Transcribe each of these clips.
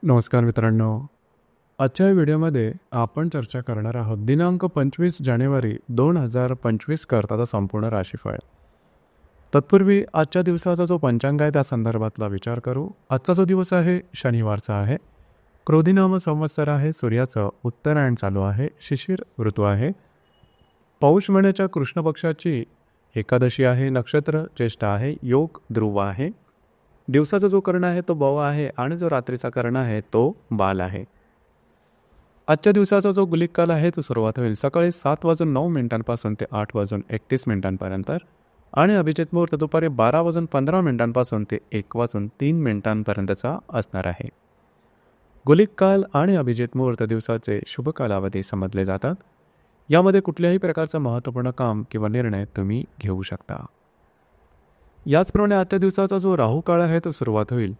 नमस्कार मित्रांनो. आजच्या व्हिडिओमध्ये आपण चर्चा करणार आहोत दिनांक 25 जानेवारी 2025 करताचा संपूर्ण राशीफळ. तत्पूर्वी आजच्या दिवसाचा जो पंचांग आहे त्या संदर्भातला विचार करू. आजचा जो दिवस आहे शनिवारचा आहे. क्रोधीनाम संवत्सर आहे. सूर्याचं उत्तरायण चालू आहे. शिशिर ऋतू आहे. पौष महिन्याच्या कृष्ण पक्षाची एकादशी आहे. नक्षत्र ज्येष्ठ आहे. योग ध्रुव आहे. दिवसाचा जो कर्ण आहे तो बव आहे आणि जो रात्रीचा कर्ण आहे तो बाल आहे. आजच्या दिवसाचा जो गुलिक काल आहे तो सुरुवात होईल सकाळी 7:09 ते 8:31 आणि अभिजित मुहूर्त दुपारी 12:15 ते 1:03 असणार आहे. गुलिक काल आणि अभिजित मुहूर्त दिवसाचे शुभ कालावधी समजले जातात. यामध्ये कुठल्याही प्रकारचं महत्त्वपूर्ण काम किंवा निर्णय तुम्ही घेऊ शकता. याचप्रमाणे आजच्या दिवसाचा जो राहू काळ आहे तो सुरुवात होईल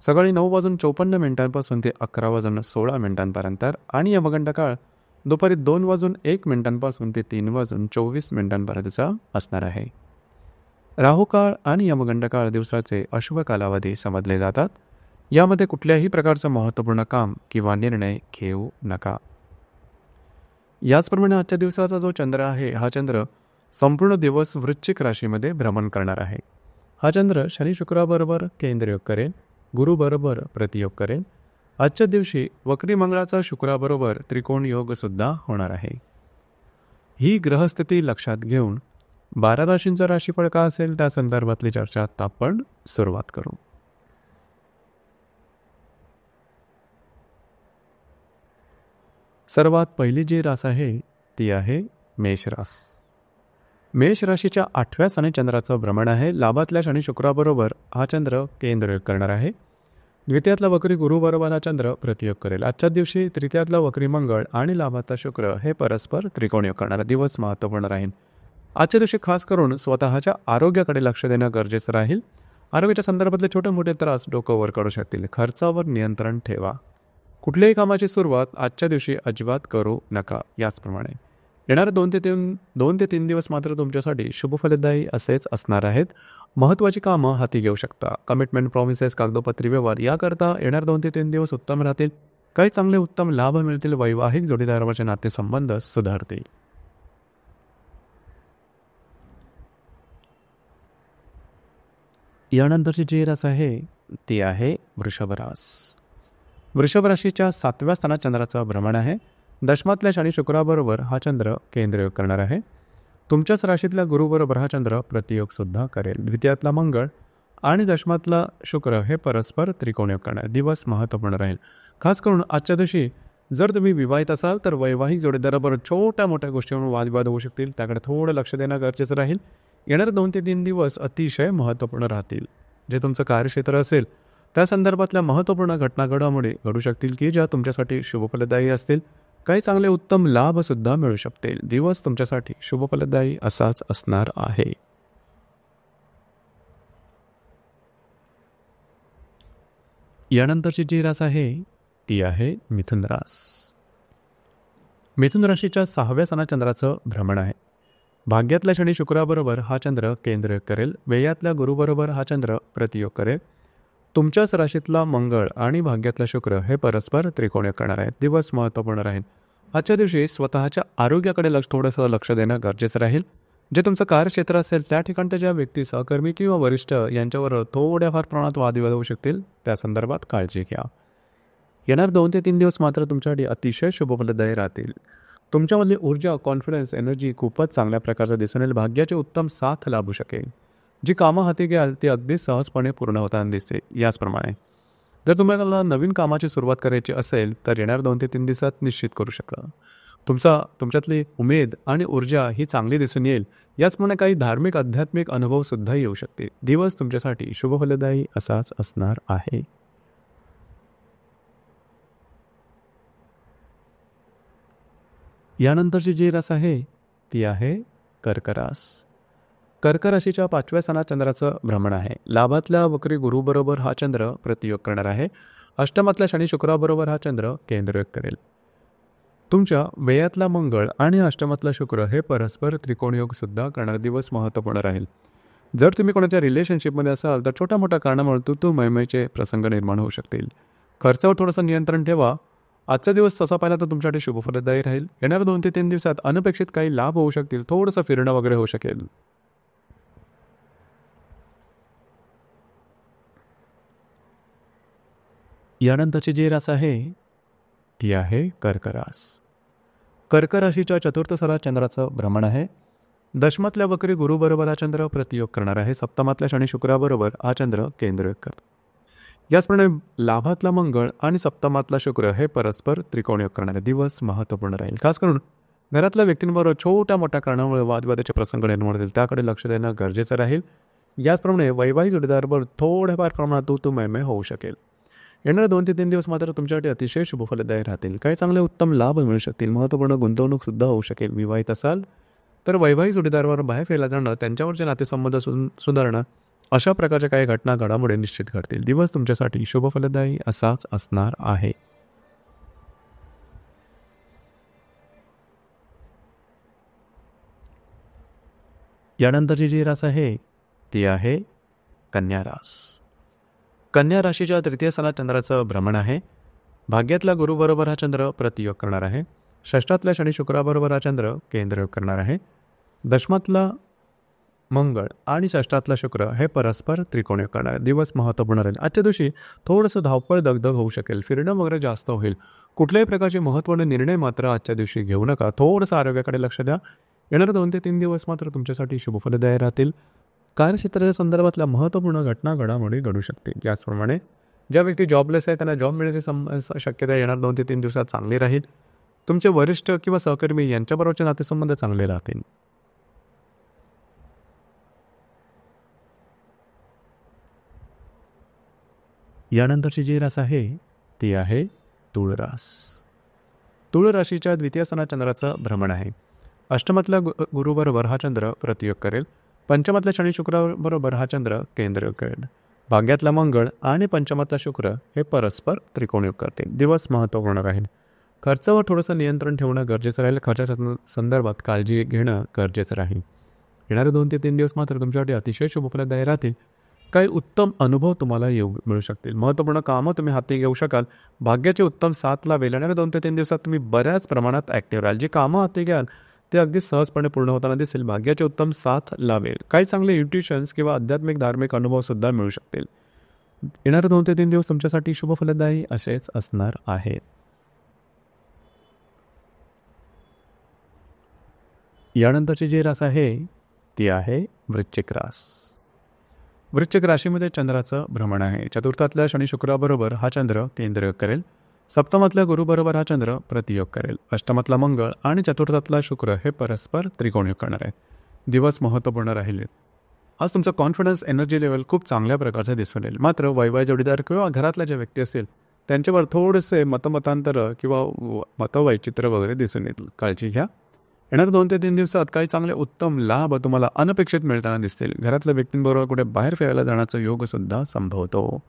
सकाळी 9:54 ते 11:16 आणि यमगंड काळ दुपारी 2:01 ते 3:24 असणार आहे. राहू काळ आणि यमगंड काळ दिवसाचे अशुभ कालावधी समजले जातात. यामध्ये कुठल्याही प्रकारचं महत्त्वपूर्ण काम किंवा निर्णय घेऊ नका. याचप्रमाणे आजच्या दिवसाचा जो चंद्र आहे हा चंद्र संपूर्ण दिवस वृश्चिक राशीमध्ये भ्रमण करणार आहे. हा चंद्र शनी शुक्राबरोबर केंद्रयोग करेल, गुरुबरोबर प्रतियोग करेल. आजच्या दिवशी वक्री मंगळाचा शुक्राबरोबर त्रिकोण योग सुद्धा होणार आहे. ही ग्रहस्थिती लक्षात घेऊन 12 राशींचा राशीफळ का असेल त्या संदर्भातली चर्चा आता आपण सुरुवात करू. सर्वात पहिली जी रास आहे ती आहे मेष रास. मेष राशीच्या 8व्या स्थानी चंद्राचं भ्रमण आहे. लाभातल्या शनी शुक्राबरोबर हा चंद्र केंद्रयोग करणार आहे. द्वितीयातला वक्री गुरुबरोबर हा चंद्र प्रतियोग करेल. आजच्या दिवशी तृतीयातला वक्री मंगळ आणि लाभातला शुक्र हे परस्पर त्रिकोणयोग करणारा दिवस महत्त्वपूर्ण राहील. आजच्या दिवशी खास करून स्वतःच्या आरोग्याकडे लक्ष देणं गरजेचं राहील. आरोग्याच्या संदर्भातले छोटे मोठे त्रास डोकं वर काढू शकतील. खर्चावर नियंत्रण ठेवा. कुठल्याही कामाची सुरुवात आजच्या दिवशी अजिबात करू नका. याचप्रमाणे येणारे 2 ते 3 दिवस मात्र तुमच्यासाठी शुभफलदायी असेच असणार आहेत. महत्त्वाची कामं हाती घेऊ शकता. कमिटमेंट, प्रॉमिसेस, कागदोपत्री व्यवहार याकरता येणारे 2 ते 3 दिवस उत्तम राहतील. काही चांगले उत्तम लाभ मिळतील. वैवाहिक जोडीदाराचे नातेसंबंध सुधारतील. यानंतरची जी रास आहे ती आहे वृषभ रास. वृषभ राशीच्या 7व्या स्थानात चंद्राचं भ्रमण आहे. दशमातल्या शनी शुक्राबरोबर हा चंद्र केंद्रयोग करणार आहे. तुमच्याच राशीतल्या गुरुबरोबर हा चंद्र प्रतियोग सुद्धा करेल. द्वितीयातला मंगळ आणि दशमातला शुक्र हे परस्पर त्रिकोणयोग करणार दिवस महत्त्वपूर्ण राहील. खास करून आजच्या दिवशी जर तुम्ही विवाहित असाल तर वैवाहिक जोडीदाराबरोबर छोट्या मोठ्या गोष्टींवर वादविवाद होऊ शकतील. त्याकडे थोडं लक्ष देणं गरजेचं राहील. येणारे 2 ते 3 दिवस अतिशय महत्त्वपूर्ण राहतील. जे तुमचं कार्यक्षेत्र असेल त्या संदर्भातल्या महत्त्वपूर्ण घटना घडामोडी घडू शकतील की ज्या तुमच्यासाठी शुभफलदायी असतील. काही चांगले उत्तम लाभ सुद्धा मिळू शकतील. दिवस तुमच्यासाठी शुभफलदायी असाच असणार आहे. यानंतरची जी रास आहे ती आहे मिथुन रास. मिथुन राशीच्या 6व्या स्थानात चंद्राचं भ्रमण आहे. भाग्यातल्या शनी शुक्राबरोबर हा चंद्र केंद्रयोग करेल. व्ययातल्या गुरुबरोबर हा चंद्र प्रतियोग करेल. तुमच्याच राशीतला मंगळ आणि भाग्यातला शुक्र हे परस्पर त्रिकोणयोग करणार आहेत. दिवस महत्त्वपूर्ण राहील. आजच्या दिवशी स्वतःच्या आरोग्याकडे थोडंसं लक्ष देणं गरजेचं राहील. जे तुमचं कार्यक्षेत्र असेल त्या ठिकाणच्या ज्या व्यक्ती, सहकर्मी किंवा वरिष्ठ यांच्यावर थोड्याफार प्रमाणात वादविवाद होऊ शकतील. त्या संदर्भात काळजी घ्या. येणार 2 ते 3 दिवस मात्र तुमच्यासाठी अतिशय शुभफलदायी राहतील. तुमच्यामधली ऊर्जा, कॉन्फिडन्स, एनर्जी खूपच चांगल्या प्रकारचं दिसून येईल. भाग्याची उत्तम साथ लाभू शकेल. जी कामं हाती घ्याल ती अगदी सहजपणे पूर्ण होताना दिसते. याचप्रमाणे जर तुम्हाला नवीन कामाची सुरुवात करायची असेल तर येणार 2 ते 3 दिवसात निश्चित करू शकता. तुमच्यातली उमेद आणि ऊर्जा ही चांगली दिसून येईल. याचप्रमाणे काही धार्मिक, आध्यात्मिक अनुभव सुद्धा येऊ शकते. दिवस तुमच्यासाठी शुभफलदायी असाच असणार आहे. यानंतरची जी रास आहे ती आहे कर्क रास. कर्क राशीच्या 5व्या स्थानात चंद्राचं भ्रमण आहे. लाभातल्या वक्री गुरुबरोबर हा चंद्र प्रतियोग करणार आहे. अष्टमातल्या शनी शुक्राबरोबर हा चंद्र केंद्रयोग करेल. तुमच्या व्ययातला मंगळ आणि अष्टमातला शुक्र हे परस्पर त्रिकोणयोग सुद्धा करणारा दिवस महत्त्वपूर्ण राहील. जर तुम्ही कोणाच्या रिलेशनशिपमध्ये असाल तर छोट्या मोठ्या कारणामुळे तू महिमेचे प्रसंग निर्माण होऊ शकतील. खर्चावर थोडंसं नियंत्रण ठेवा. आजचा दिवस तसा पाहिला तर तुमच्यासाठी शुभफलदायी राहील. येणाऱ्या 2 ते 3 दिवसात अनपेक्षित काही लाभ होऊ शकतील. थोडंसं फिरणं वगैरे होऊ शकेल. यानंतरची जी रास आहे ती आहे कर्क रास. कर्क राशीच्या चतुर्थ स्थळात चंद्राचं भ्रमण आहे. दशमातल्या वक्री गुरुबरोबर हा चंद्र प्रतियोग करणार आहे. सप्तमातल्या शनी शुक्राबरोबर हा चंद्र केंद्रयोग करतो. याचप्रमाणे लाभातला मंगळ आणि सप्तमातला शुक्र हे परस्पर त्रिकोणयोग करणारे दिवस महत्त्वपूर्ण राहील. खास करून घरातल्या व्यक्तींबरोबर छोट्या मोठ्या कारणामुळे वादविवादाचे प्रसंग निर्माण होतील, त्याकडे लक्ष देणं गरजेचं राहील. याचप्रमाणे वैवाहिक जोडीदाराबरोबर थोड्याफार प्रमाणात तू मैमे होऊ शकेल. येणारे 2 ते 3 दिवस मात्र तुमच्यासाठी अतिशय शुभफलदायी राहतील. काही चांगले उत्तम लाभ मिळू शकतील. महत्त्वपूर्ण गुंतवणूक सुद्धा होऊ शकेल. विवाहित असाल तर वैवाहिक जोडीदारावर बाहेर फिरायला जाणं, त्यांच्यावरचे नातेसंबंध सुधारणं, अशा प्रकारच्या काही घटना घडामोडी निश्चित घडतील. दिवस तुमच्यासाठी शुभफलदायी असाच असणार आहे. यानंतरची जी रास आहे ती आहे कन्या रास. कन्या राशीच्या तृतीय स्थानात चंद्राचं भ्रमण आहे. भाग्यातल्या गुरुबरोबर हा चंद्र प्रतियोग करणार आहे. षष्ठातल्या शनी शुक्राबरोबर हा चंद्र केंद्रयोग करणार आहे. दशमातला मंगळ आणि षष्ठातला शुक्र हे परस्पर त्रिकोणयोग करणार आहे. दिवस महत्त्वपूर्ण राहील. आजच्या दिवशी थोडंसं धावपळ दगदग होऊ शकेल. फिरणं वगैरे जास्त होईल. कुठल्याही प्रकारचे महत्त्वपूर्ण निर्णय मात्र आजच्या दिवशी घेऊ नका. थोडंसं आरोग्याकडे लक्ष द्या. येणारे 2 ते 3 दिवस मात्र तुमच्यासाठी शुभफलदायी राहतील. कार्यक्षेत्राच्या संदर्भातल्या महत्त्वपूर्ण घटना घडामोडी घडू शकतील. याचप्रमाणे ज्या व्यक्ती जॉबलेस आहे त्यांना जॉब मिळण्याची शक्यता येणार 2 ते 3 दिवसात चांगली राहील. तुमचे वरिष्ठ किंवा सहकर्मी यांच्याबरोबरचे नातेसंबंध चांगले राहतील. यानंतरची जी रास आहे ती आहे तुळ रास. तुळ राशीच्या द्वितीय स्थानात चंद्राचं भ्रमण आहे. अष्टमातल्या गुरुबरोबर हा चंद्र प्रतियोग करेल. पंचमातल्या शनी शुक्राबरोबर हा चंद्र केंद्रयोग करेल. भाग्यातला मंगळ आणि पंचमातला शुक्र हे परस्पर त्रिकोणयोग करतील. दिवस महत्त्वपूर्ण राहील. खर्चावर थोडंसं नियंत्रण ठेवणं गरजेचं राहील. खर्चाच्या संदर्भात काळजी घेणं गरजेचं राहील. येणारे 2 ते 3 दिवस मात्र तुमच्यासाठी अतिशय शुभफलदायी राहतील. काही उत्तम अनुभव तुम्हाला मिळू शकतील. महत्त्वपूर्ण कामं तुम्ही हाती घेऊ शकाल. भाग्याचे उत्तम साथ लाभेल. येणाऱ्या 2 ते 3 दिवसात तुम्ही बऱ्याच प्रमाणात ॲक्टिव्ह राहाल. जी कामं हाती घ्याल ते अगदी सहजपणे पूर्ण होताना दिसेल. भाग्याचे उत्तम साथ लाभेल. काही चांगले इंट्युशन्स किंवा आध्यात्मिक धार्मिक अनुभवसुद्धा मिळू शकतील. येणारे 2 ते 3 दिवस तुमच्यासाठी शुभफलदायी असेच असणार आहेत. यानंतरची जी रास आहे ती आहे वृश्चिक रास. वृश्चिक राशीमध्ये चंद्राचं भ्रमण आहे. चतुर्थातल्या शनी शुक्राबरोबर हा चंद्र केंद्रयोग करेल. सप्तमातल्या गुरुबरोबर हा चंद्र प्रतियोग करेल. अष्टमातला मंगळ आणि चतुर्थातला शुक्र हे परस्पर त्रिकोणयोग करणार आहेत. दिवस महत्त्वपूर्ण राहील. आज तुमचं कॉन्फिडन्स एनर्जी लेवल खूप चांगल्या प्रकारचं दिसून येईल. मात्र वैवाहिक जोडीदार किंवा घरातल्या ज्या व्यक्ती असेल त्यांच्यावर थोडेसे मतमतांतर किंवा मतवैचित्र वगैरे दिसून येतील. काळजी घ्या. येणाऱ्या 2 ते 3 दिवसात काही चांगले उत्तम लाभ तुम्हाला अनपेक्षित मिळताना दिसतील. घरातल्या व्यक्तींबरोबर कुठे बाहेर फिरायला जाण्याचा योगसुद्धा संभवतो.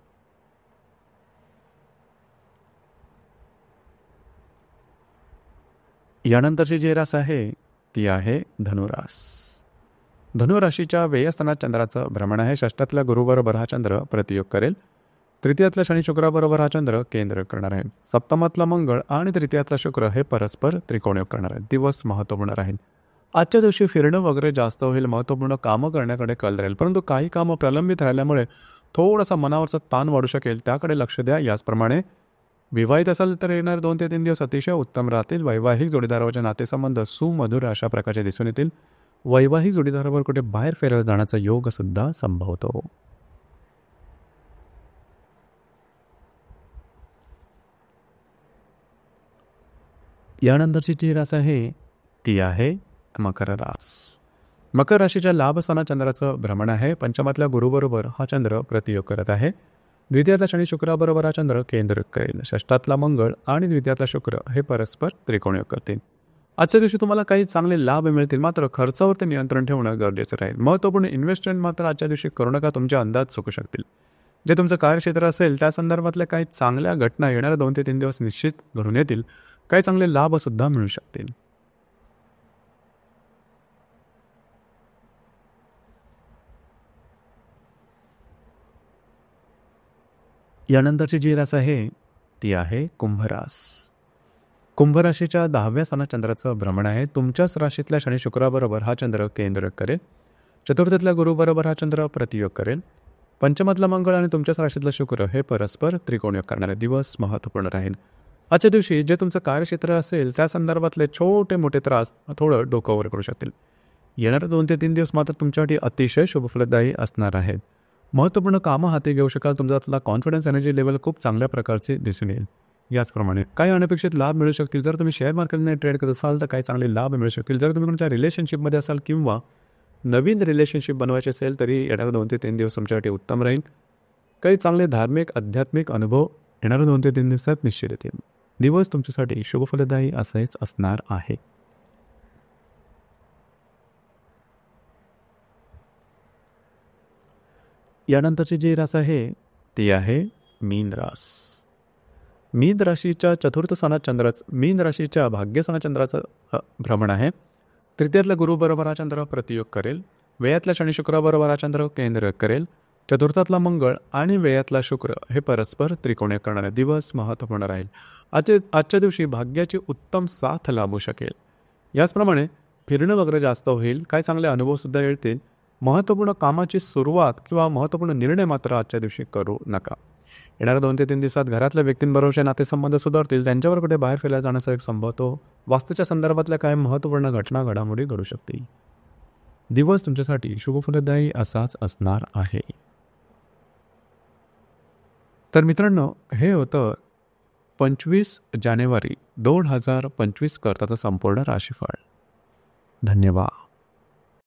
यानंतरची जी रास आहे ती आहे धनुरास. धनुराशीच्या व्ययस्थानात चंद्राचं भ्रमण आहे. षष्ठातल्या गुरुबरोबर हा चंद्र प्रतियोग करेल. तृतीयातल्या शनी शुक्राबरोबर हा चंद्र केंद्रयोग करणार आहे. सप्तमातला मंगळ आणि तृतीयातला शुक्र हे परस्पर त्रिकोणयोग करणार आहे. दिवस महत्त्वपूर्ण राहील. आजच्या दिवशी फिरणं वगैरे जास्त होईल. महत्त्वपूर्ण कामं करण्याकडे कल राहील. परंतु काही कामं प्रलंबित राहिल्यामुळे थोडासा मनावरचा ताण वाढू शकेल. त्याकडे लक्ष द्या. याचप्रमाणे विवाहित असाल तर येणारे 2 ते 3 दिवस अतिशय उत्तम राहतील. वैवाहिक जोडीदारावरचे नातेसंबंध सुमधुर अशा प्रकारचे दिसून येतील. वैवाहिक जोडीदारावर कुठे बाहेर फिरायला जाण्याचा योगसुद्धा संभवतो. यानंतरची जी रास आहे ती आहे मकर रास. मकर राशीच्या लाभस्थानात चंद्राचं भ्रमण आहे. पंचमातल्या गुरुबरोबर हा चंद्र प्रतियोग करत आहे. द्वितीयातल्या शनी शुक्राबरोबर हा चंद्र केंद्रयोग करेल. षष्ठातला मंगळ आणि द्वितीयातला शुक्र हे परस्पर त्रिकोणयोग करतील. आजच्या दिवशी तुम्हाला काही चांगले लाभ मिळतील. मात्र खर्चावरती नियंत्रण ठेवणं गरजेचं राहील. महत्त्वपूर्ण इन्व्हेस्टमेंट मात्र आजच्या दिवशी करू नका. तुमचे अंदाज चुकू शकतील. जे तुमचं कार्यक्षेत्र असेल त्या संदर्भातल्या काही चांगल्या घटना येणाऱ्या 2 ते 3 दिवस निश्चित घडून येतील. काही चांगले लाभसुद्धा मिळू शकतील. यानंतरची जी रास आहे ती आहे कुंभरास. कुंभराशीच्या 10व्या स्थानात चंद्राचं भ्रमण आहे. तुमच्याच राशीतल्या शनी शुक्राबरोबर हा चंद्र केंद्र करेल. चतुर्थीतल्या गुरुबरोबर हा चंद्र प्रतियोग करेल. पंचमातला मंगळ आणि तुमच्याच राशीतला शुक्र हे परस्पर त्रिकोणयोग करणारे दिवस महत्त्वपूर्ण राहील. आजच्या दिवशी जे तुमचं कार्यक्षेत्र असेल त्या संदर्भातले छोटे मोठे त्रास थोडं डोकं करू शकतील. येणारे 2 ते 3 दिवस मात्र तुमच्यासाठी अतिशय शुभफलदायी असणार आहेत. महत्त्वपूर्ण कामं हाती घेऊ शकाल. तुमच्यातला कॉन्फिडन्स एनर्जी लेवल खूप चांगल्या प्रकारचे दिसून येईल. याचप्रमाणे काही अनपेक्षित लाभ मिळू शकतील. जर तुम्ही शेअर मार्केटने ट्रेड करत असाल तर काही चांगले लाभ मिळू शकतील. जर तुम्ही तुमच्या रिलेशनशिपमध्ये असाल किंवा नवीन रिलेशनशिप बनवायची असेल तरी येणारे 2 ते 3 दिवस तुमच्यासाठी उत्तम राहील. काही चांगले धार्मिक आध्यात्मिक अनुभव येणाऱ्या 2 ते 3 दिवसात निश्चित येतील. दिवस तुमच्यासाठी शुभफलदायी असेच असणार आहे. यानंतरची जी रास आहे ती आहे मीन रास. मीन राशीच्या चतुर्थ स्थानात मीन राशीच्या भाग्यस्थानात चंद्राचं भ्रमण आहे. तृतीयातला गुरुबरोबर हा चंद्र प्रतियोग करेल. व्ययातल्या शनी शुक्राबरोबर हा चंद्र केंद्र करेल. चतुर्थातला मंगळ आणि व्ययातला शुक्र हे परस्पर त्रिकोणीय करणारे दिवस महत्त्वपूर्ण राहील. आजच्या दिवशी भाग्याची उत्तम साथ लाभू शकेल. याचप्रमाणे फिरणं वगैरे जास्त होईल. काही चांगले अनुभवसुद्धा येतील. महत्त्वपूर्ण कामाची सुरुवात किंवा महत्त्वपूर्ण निर्णय मात्र आजच्या दिवशी करू नका. येणाऱ्या 2 ते 3 दिवसात घरातल्या व्यक्तींबरोबरचे नातेसंबंध सुधारतील. त्यांच्यावर कुठे बाहेर फिरायला जाण्याचा एक संभवतो. वास्तूच्या संदर्भातल्या काही महत्त्वपूर्ण घडामोडी घडू शकतील. दिवस तुमच्यासाठी शुभफलदायी असाच असणार आहे. तर मित्रांनो, हे होतं 25 जानेवारी 2025 करताचं संपूर्ण राशीफळ. धन्यवाद.